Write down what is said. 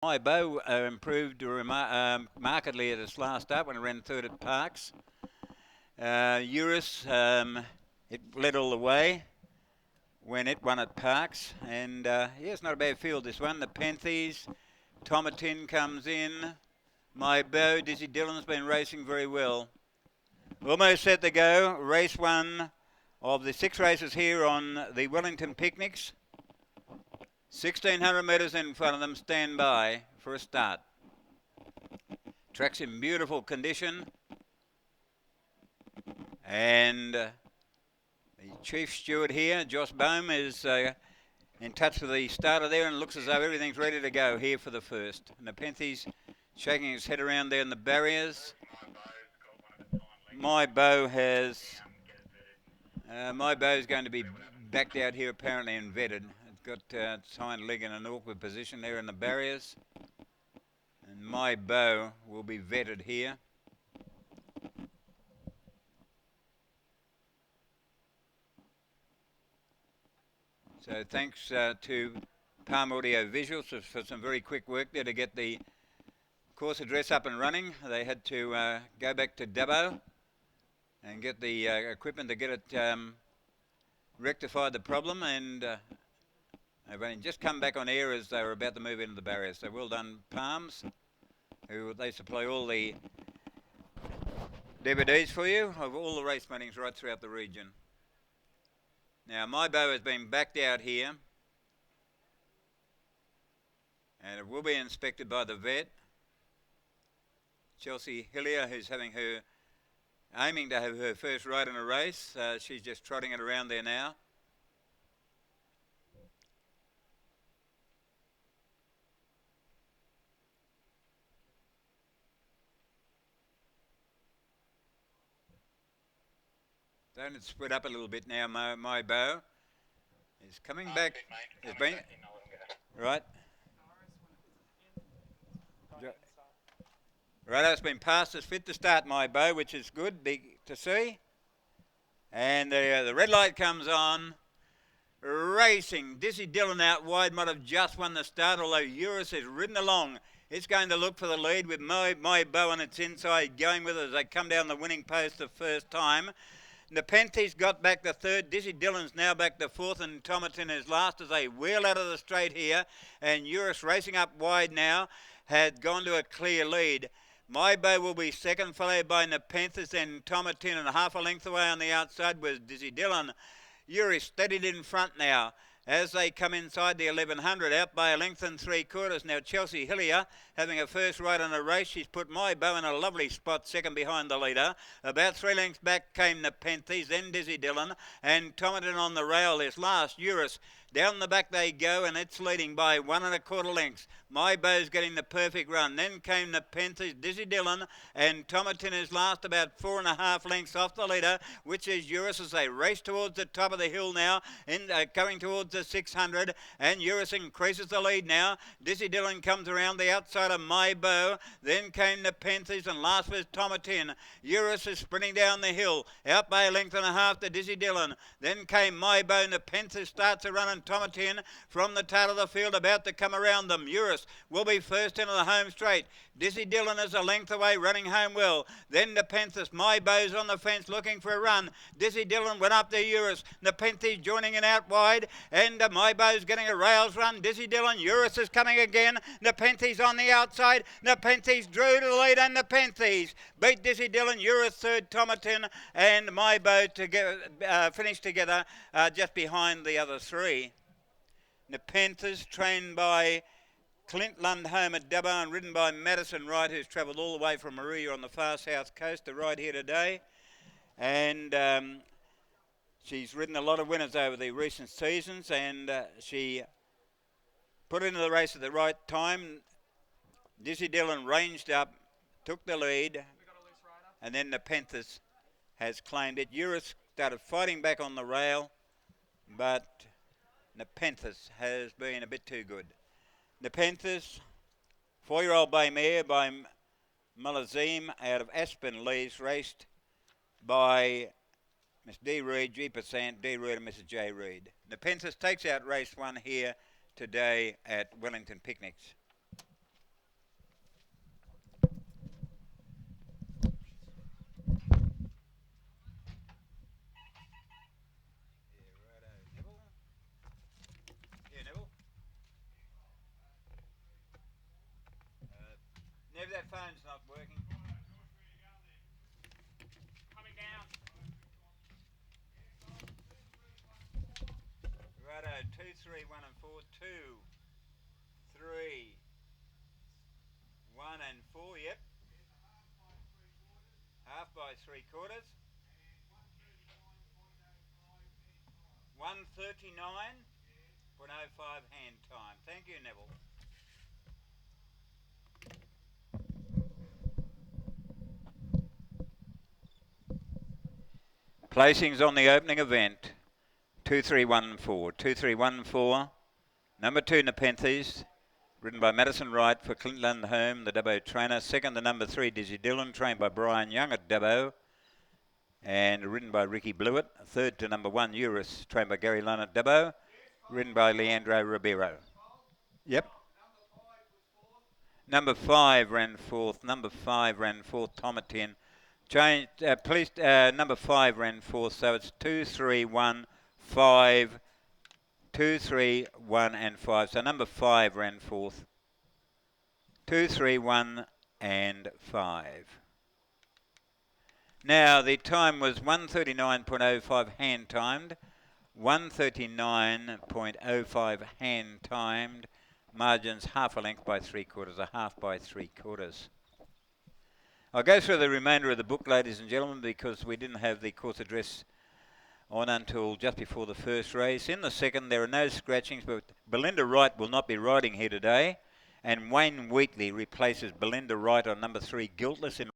My bow improved markedly at its last start when it ran third at Parks. Eurus, it led all the way when it won at Parks. And yeah, it's not a bad field, this one. The Panthers, Tomatin comes in. My bow, Dizzy Dillon's been racing very well. Almost set to go. Race one of the 6 races here on the Wellington Picnics. 1,600 metres in front of them. Stand by for a start. Track's in beautiful condition. And the chief steward here, Josh Bohm, is in touch with the starter there, and it looks as though everything's ready to go here for the first. And the Panthers shaking his head around there in the barriers. My bow is going to be backed out here apparently and vetted. It's got its hind leg in an awkward position there in the barriers. And my bow will be vetted here. So thanks to Palm Audio Visuals for some very quick work there to get the course address up and running. They had to go back to Dubbo and get the equipment to get it rectified the problem, and they've only just come back on air as they were about to move into the barriers. So well done, Palms, who they supply all the DVDs for you of all the race meetings right throughout the region. Now my bow has been backed out here, and it will be inspected by the vet. Chelsea Hillier, who's aiming to have her first ride in a race. She's just trotting it around there now. Don't it split up a little bit now, my bow is coming back. It's been right. Right, it's been passed as fit to start, my bow, which is good to see. And the red light comes on. Racing, Dizzy Dillon out wide, might have just won the start, although Eurus has ridden along. It's going to look for the lead with my bow on its inside, going with it as they come down the winning post the first time. Nepenthes got back to third. Dizzy Dillon's now back to fourth, and Tomatin is last as they wheel out of the straight here. And Eurus racing up wide now had gone to a clear lead. My bow will be second, followed by Nepenthes and Tomatin, and half a length away on the outside was Dizzy Dillon. Eurus steadied in front now as they come inside the 1100, out by a length and 3/4. Now Chelsea Hillier having a first ride on a race. She's put my bow in a lovely spot, second behind the leader. About 3 lengths back came Nepenthes, then Dizzy Dillon, and Tomatin on the rail is last. Eurus down the back they go, and it's leading by 1 1/4 lengths. My bow's getting the perfect run. Then came Nepenthes, Dizzy Dillon, and Tomatin is last, about 4 1/2 lengths off the leader, which is Eurus, as they race towards the top of the hill now, going towards the 600, and Eurus increases the lead now. Dizzy Dillon comes around the outside of my bow. Then came Nepenthes, and last was Tomatin. Eurus is sprinting down the hill, out by a length and a half to Dizzy Dillon. Then came my bow. Nepenthes starts a run, and Tomatin from the tail of the field about to come around them. Eurus will be first into the home straight. Dizzy Dillon is a length away, running home well. Then Nepenthes, my bow's on the fence looking for a run. Dizzy Dillon went up to Eurus. Nepenthes joining in out wide, and my bow's getting a rails run. Dizzy Dillon, Eurus is coming again. Nepenthes on the outside. Nepenthes drew to the lead, and Nepenthes beat Dizzy Dillon. Eurus third, Tomatin and my bow finished together just behind the other 3. Nepenthes, trained by Clint Lundholm at Dubbo and ridden by Madison Wright, who's travelled all the way from Maria on the far south coast to ride here today. And she's ridden a lot of winners over the recent seasons, and she put into the race at the right time. Dizzy Dillon ranged up, took the lead, and then Nepenthes has claimed it. Eurus started fighting back on the rail, but Nepenthes has been a bit too good. Nepenthes, 4-year-old bay mare by Malazim out of Aspen Lees, raced by Miss D. Reed, G. Percent, D. Reed and Mrs. J. Reed. Nepenthes takes out race 1 here today at Wellington Picnics. that phone's not working. Coming down. Righto, 2, 3, 1 and 4, 2, 3, 1 and 4, yep. Half by 3/4. 1:39.05 hand time. Thank you, Neville. Placings on the opening event. 2314. 2314. Number 2, Nepenthes. Ridden by Madison Wright for Clintland Home, the Dubbo trainer. Second, the number 3, Dizzy Dillon, trained by Brian Young at Dubbo, and ridden by Ricky Blewett. Third to number 1, Eurus, trained by Gary Lunn at Dubbo, ridden by Leandro Ribeiro. Yep. Number 5 ran fourth. Number 5 ran fourth, Tomatin. Number 5 ran fourth, so it's 2, 3, 1, 5. 2, 3, 1 and 5. So number 5 ran fourth. 2, 3, 1 and 5. Now the time was 1:39.05 hand timed. 1:39.05 hand timed. Margins half a length by 3/4, a half by 3/4. I'll go through the remainder of the book, ladies and gentlemen, because we didn't have the course address on until just before the first race. In the second, there are no scratchings, but Belinda Wright will not be riding here today, and Wayne Wheatley replaces Belinda Wright on number 3, Guiltless in